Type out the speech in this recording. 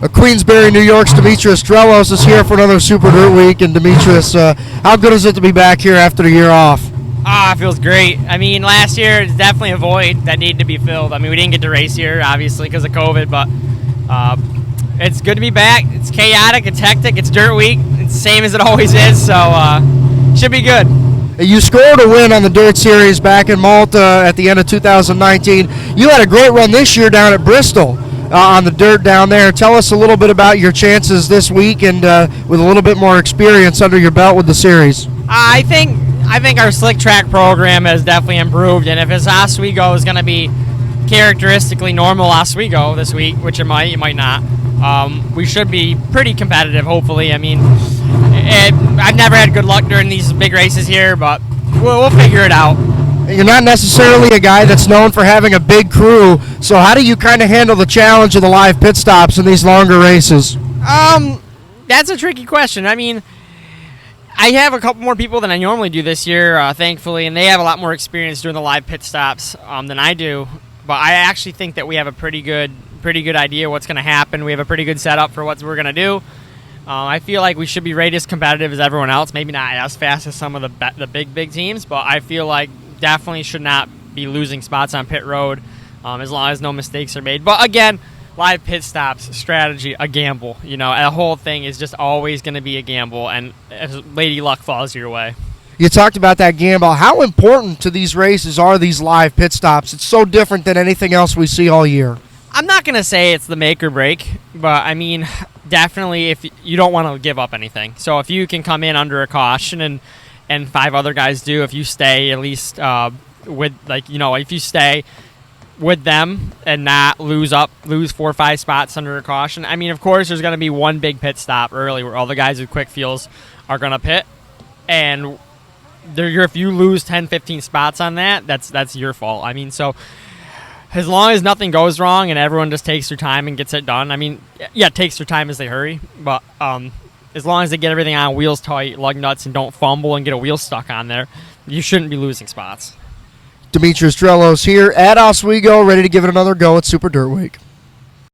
Queensbury, New York's Demetrios Drellos is here for another Super Dirt Week. And Demetrios, how good is it to be back here after a year off? It feels great. I mean, last year it's definitely a void that needed to be filled. I mean, we didn't get to race here, obviously, because of COVID, but it's good to be back. It's chaotic, it's hectic, it's Dirt Week. It's the same as it always is, so should be good. You scored a win on the Dirt Series back in Malta at the end of 2019. You had a great run this year down at Bristol on the dirt down there. Tell us a little bit about your chances this week and with a little bit more experience under your belt with the series. I think our slick track program has definitely improved, and if his Oswego is going to be characteristically normal Oswego this week, which it might not, we should be pretty competitive, hopefully. I mean, I've never had good luck during these big races here, but we'll figure it out. You're not necessarily a guy that's known for having a big crew, so how do you kind of handle the challenge of the live pit stops in these longer races? That's a tricky question. I mean, I have a couple more people than I normally do this year, thankfully, and they have a lot more experience doing the live pit stops than I do. But I actually think that we have a pretty good idea what's going to happen. We have a pretty good setup for what we're going to do. I feel like we should be right as competitive as everyone else. Maybe not as fast as some of the big teams, but I feel like definitely should not be losing spots on pit road as long as no mistakes are made. But again, live pit stops, strategy, a gamble. You know, the whole thing is just always going to be a gamble, and Lady Luck falls your way. You talked about that gamble. How important to these races are these live pit stops? It's so different than anything else we see all year. I'm not going to say it's the make or break, but I mean, definitely if you don't want to give up anything. So if you can come in under a caution and five other guys do, if you stay at least if you stay with them and not lose 4 or 5 spots under a caution. I mean, of course, there's going to be one big pit stop early where all the guys with quick fuels are going to pit, and if you lose 10, 15 spots on that, that's your fault. I mean, so as long as nothing goes wrong and everyone just takes their time and gets it done. I mean, yeah, it takes their time as they hurry, but as long as they get everything on, wheels tight, lug nuts, and don't fumble and get a wheel stuck on there, you shouldn't be losing spots. Demetrios Drellos here at Oswego, ready to give it another go at Super Dirt Week.